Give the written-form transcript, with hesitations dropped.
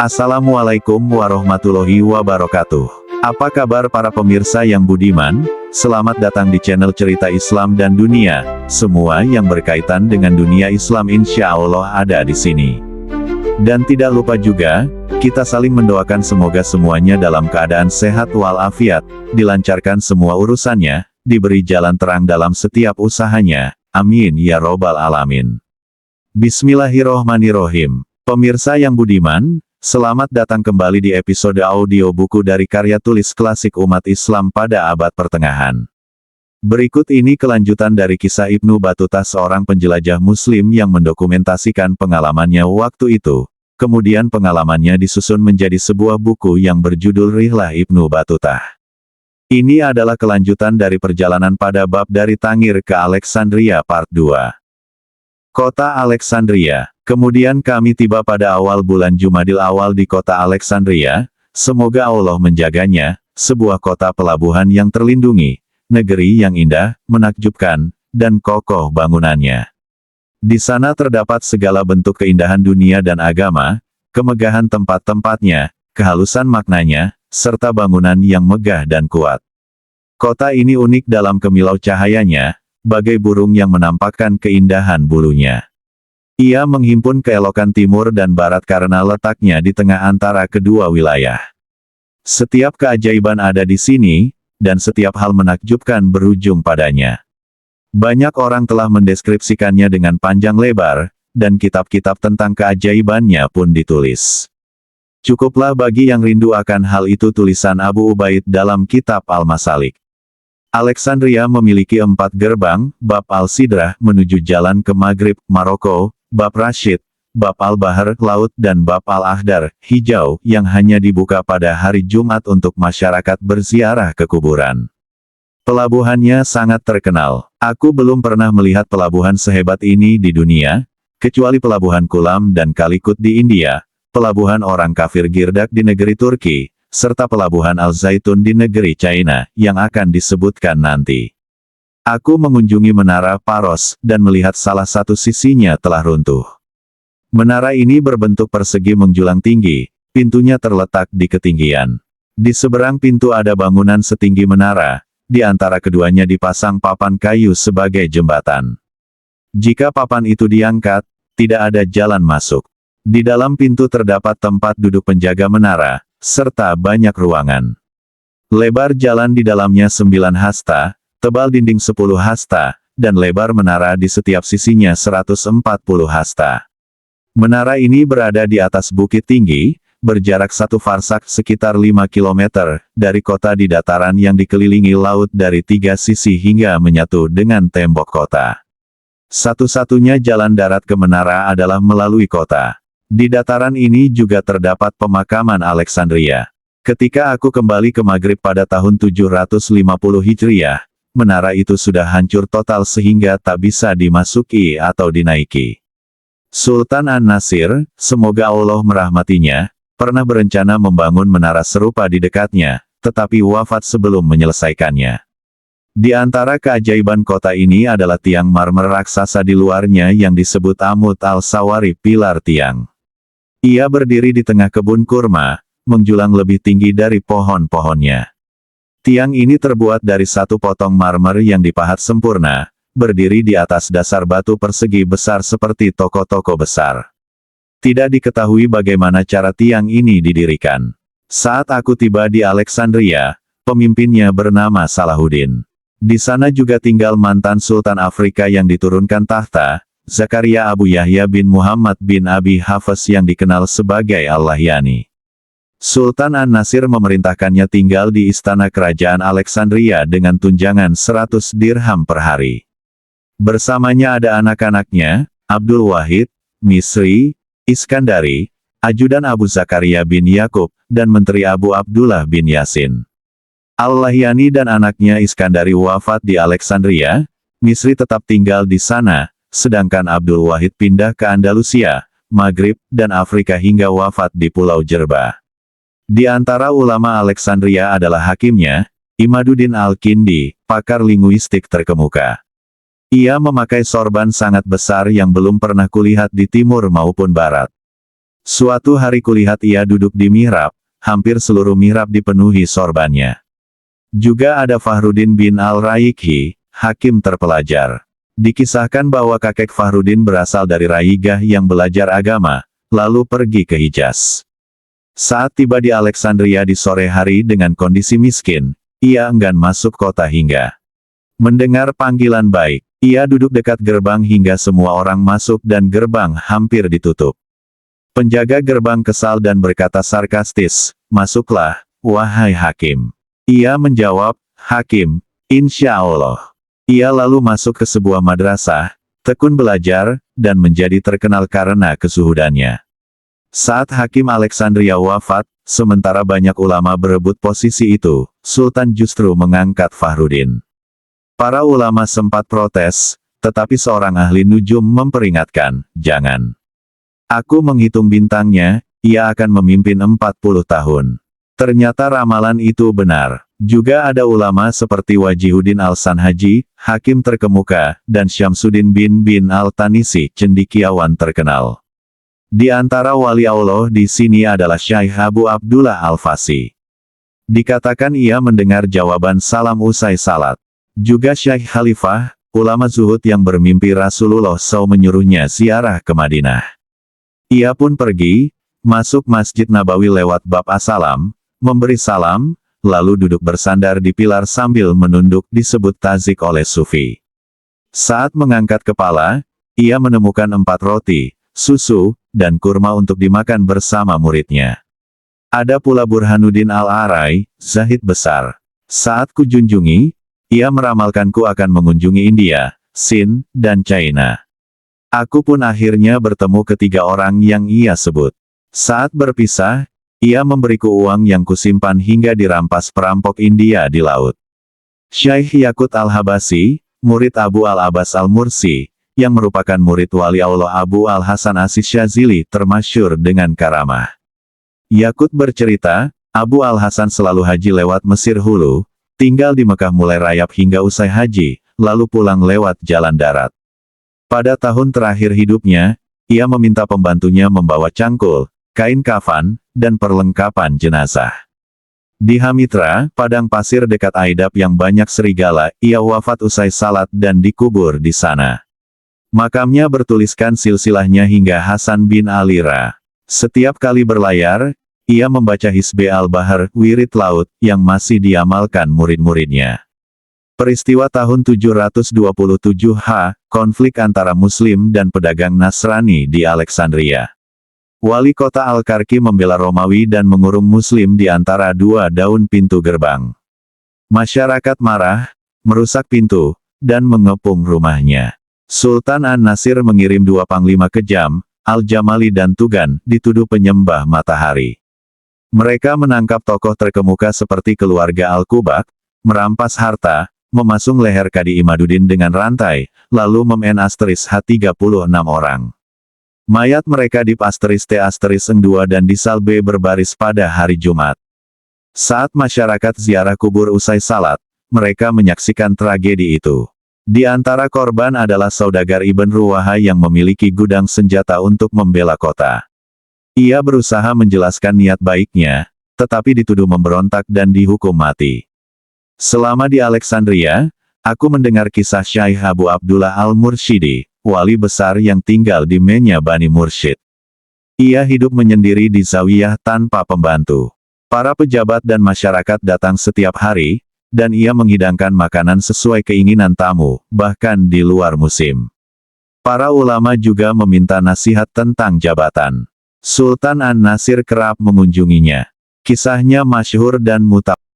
Assalamualaikum warahmatullahi wabarakatuh. Apa kabar para pemirsa yang budiman? Selamat datang di channel Cerita Islam dan Dunia. Semua yang berkaitan dengan dunia Islam insya Allah ada di sini. Dan tidak lupa juga, kita saling mendoakan semoga semuanya dalam keadaan sehat walafiat, dilancarkan semua urusannya, diberi jalan terang dalam setiap usahanya. Amin ya robbal alamin. Bismillahirrohmanirrohim. Pemirsa yang budiman, selamat datang kembali di episode audio buku dari karya tulis klasik umat Islam pada abad pertengahan. Berikut ini kelanjutan dari kisah Ibnu Battuta, seorang penjelajah muslim yang mendokumentasikan pengalamannya waktu itu. Kemudian pengalamannya disusun menjadi sebuah buku yang berjudul Rihlah Ibnu Battuta. Ini adalah kelanjutan dari perjalanan pada bab dari Tangir ke Alexandria part 2. Kota Alexandria. Kemudian kami tiba pada awal bulan Jumadil awal di kota Alexandria, semoga Allah menjaganya, sebuah kota pelabuhan yang terlindungi, negeri yang indah, menakjubkan, dan kokoh bangunannya. Di sana terdapat segala bentuk keindahan dunia dan agama, kemegahan tempat-tempatnya, kehalusan maknanya, serta bangunan yang megah dan kuat. Kota ini unik dalam kemilau cahayanya, bagai burung yang menampakkan keindahan bulunya. Ia menghimpun keelokan timur dan barat karena letaknya di tengah antara kedua wilayah. Setiap keajaiban ada di sini, dan setiap hal menakjubkan berujung padanya. Banyak orang telah mendeskripsikannya dengan panjang lebar, dan kitab-kitab tentang keajaibannya pun ditulis. Cukuplah bagi yang rindu akan hal itu tulisan Abu Ubaid dalam kitab Al-Masalik. Alexandria memiliki 4 gerbang, bab Al-Sidrah menuju jalan ke Maghrib, Maroko, bab Rashid, bab Al-Bahar, laut, dan bab Al-Ahdar, hijau, yang hanya dibuka pada hari Jumat untuk masyarakat berziarah ke kuburan. Pelabuhannya sangat terkenal. Aku belum pernah melihat pelabuhan sehebat ini di dunia, kecuali pelabuhan Kulam dan Kalikut di India, pelabuhan orang kafir Girdak di negeri Turki, serta pelabuhan Al-Zaitun di negeri China, yang akan disebutkan nanti. Aku mengunjungi Menara Paros, dan melihat salah satu sisinya telah runtuh. Menara ini berbentuk persegi menjulang tinggi, pintunya terletak di ketinggian. Di seberang pintu ada bangunan setinggi menara, di antara keduanya dipasang papan kayu sebagai jembatan. Jika papan itu diangkat, tidak ada jalan masuk. Di dalam pintu terdapat tempat duduk penjaga menara, serta banyak ruangan. Lebar jalan di dalamnya 9 hasta, tebal dinding 10 hasta, dan lebar menara di setiap sisinya 140 hasta. Menara ini berada di atas bukit tinggi, berjarak 1 farsak sekitar 5 km, dari kota di dataran yang dikelilingi laut dari 3 sisi hingga menyatu dengan tembok kota. Satu-satunya jalan darat ke menara adalah melalui kota. Di dataran ini juga terdapat pemakaman Alexandria. Ketika aku kembali ke Maghrib pada tahun 750 Hijriah, menara itu sudah hancur total sehingga tak bisa dimasuki atau dinaiki. Sultan An-Nasir, semoga Allah merahmatinya, pernah berencana membangun menara serupa di dekatnya, tetapi wafat sebelum menyelesaikannya. Di antara keajaiban kota ini adalah tiang marmer raksasa di luarnya yang disebut Amud al-Sawari, pilar tiang. Ia berdiri di tengah kebun kurma, menjulang lebih tinggi dari pohon-pohonnya. Tiang ini terbuat dari 1 potong marmer yang dipahat sempurna, berdiri di atas dasar batu persegi besar seperti toko-toko besar. Tidak diketahui bagaimana cara tiang ini didirikan. Saat aku tiba di Alexandria, pemimpinnya bernama Salahuddin. Di sana juga tinggal mantan Sultan Afrika yang diturunkan tahta, Zakaria Abu Yahya bin Muhammad bin Abi Hafs yang dikenal sebagai Al-Lahyani. Sultan An-Nasir memerintahkannya tinggal di istana kerajaan Alexandria dengan tunjangan 100 dirham per hari. Bersamanya ada anak-anaknya, Abdul Wahid, Misri, Iskandari, ajudan Abu Zakaria bin Yakub, dan Menteri Abu Abdullah bin Yasin. Al-Lahyani dan anaknya Iskandari wafat di Alexandria, Misri tetap tinggal di sana, sedangkan Abdul Wahid pindah ke Andalusia, Maghrib, dan Afrika hingga wafat di Pulau Jerba. Di antara ulama Alexandria adalah hakimnya, Imaduddin Al-Kindi, pakar linguistik terkemuka. Ia memakai sorban sangat besar yang belum pernah kulihat di timur maupun barat. Suatu hari kulihat ia duduk di mihrab, hampir seluruh mihrab dipenuhi sorbannya. Juga ada Fahrudin bin Al-Raikhi, hakim terpelajar. Dikisahkan bahwa kakek Fahrudin berasal dari Raigah yang belajar agama, lalu pergi ke Hijaz. Saat tiba di Alexandria di sore hari dengan kondisi miskin, ia enggan masuk kota hingga mendengar panggilan baik. Ia duduk dekat gerbang hingga semua orang masuk dan gerbang hampir ditutup. Penjaga gerbang kesal dan berkata sarkastis, "Masuklah, wahai hakim." Ia menjawab, "Hakim, insya Allah." Ia lalu masuk ke sebuah madrasah, tekun belajar, dan menjadi terkenal karena kesuhudannya. Saat Hakim Alexandria wafat, sementara banyak ulama berebut posisi itu, Sultan justru mengangkat Fahrudin. Para ulama sempat protes, tetapi seorang ahli nujum memperingatkan, "Jangan. Aku menghitung bintangnya, ia akan memimpin 40 tahun." Ternyata ramalan itu benar. Juga ada ulama seperti Wajihuddin Al-Sanhaji, hakim terkemuka, dan Syamsuddin bin Al-Tanisi, cendekiawan terkenal. Di antara wali Allah di sini adalah Syekh Abu Abdullah Al-Fasi. Dikatakan ia mendengar jawaban salam usai salat. Juga Syekh Khalifah, ulama zuhud yang bermimpi Rasulullah SAW menyuruhnya ziarah ke Madinah. Ia pun pergi, masuk Masjid Nabawi lewat bab as-salam, memberi salam, lalu duduk bersandar di pilar sambil menunduk disebut tazik oleh Sufi. Saat mengangkat kepala, ia menemukan 4 roti, susu, dan kurma untuk dimakan bersama muridnya. Ada pula Burhanuddin Al-Arai, zahid besar. Saat kujunjungi, ia meramalkanku akan mengunjungi India, Sin, dan China. Aku pun akhirnya bertemu ketiga orang yang ia sebut. Saat berpisah, ia memberiku uang yang kusimpan hingga dirampas perampok India di laut. Syekh Yakut Al-Habasi, murid Abu Al-Abbas Al-Mursi, yang merupakan murid wali Allah Abu Al-Hasan As-Syazili termasyhur dengan karamah. Yakut bercerita, Abu Al-Hasan selalu haji lewat Mesir Hulu, tinggal di Mekah mulai rayap hingga usai haji, lalu pulang lewat jalan darat. Pada tahun terakhir hidupnya, ia meminta pembantunya membawa cangkul, kain kafan, dan perlengkapan jenazah. Di Hamitra, padang pasir dekat Aidab yang banyak serigala, ia wafat usai salat dan dikubur di sana. Makamnya bertuliskan silsilahnya hingga Hasan bin Alira. Setiap kali berlayar, ia membaca Hisbe al-Bahar, wirid laut, yang masih diamalkan murid-muridnya. Peristiwa tahun 727 konflik antara Muslim dan pedagang Nasrani di Alexandria. Wali kota Al-Karki membela Romawi dan mengurung Muslim di antara dua daun pintu gerbang. Masyarakat marah, merusak pintu, dan mengepung rumahnya. Sultan An-Nasir mengirim 2 panglima kejam, Al-Jamali dan Tugan, dituduh penyembah matahari. Mereka menangkap tokoh terkemuka seperti keluarga Al-Kubak, merampas harta, memasung leher Kadi Imaduddin dengan rantai, lalu memenastris H36 orang. Mayat mereka dipasteris T*2 dan disalbe berbaris pada hari Jumat. Saat masyarakat ziarah kubur usai salat, mereka menyaksikan tragedi itu. Di antara korban adalah saudagar Ibn Ruwaha yang memiliki gudang senjata untuk membela kota. Ia berusaha menjelaskan niat baiknya, tetapi dituduh memberontak dan dihukum mati. Selama di Alexandria, aku mendengar kisah Syekh Abu Abdullah Al-Mursyidi, wali besar yang tinggal di Menya Bani Mursyid. Ia hidup menyendiri di zawiyah tanpa pembantu. Para pejabat dan masyarakat datang setiap hari, dan ia menghidangkan makanan sesuai keinginan tamu, bahkan di luar musim. Para ulama juga meminta nasihat tentang jabatan. Sultan An-Nasir kerap mengunjunginya. Kisahnya masyhur dan mutawatir.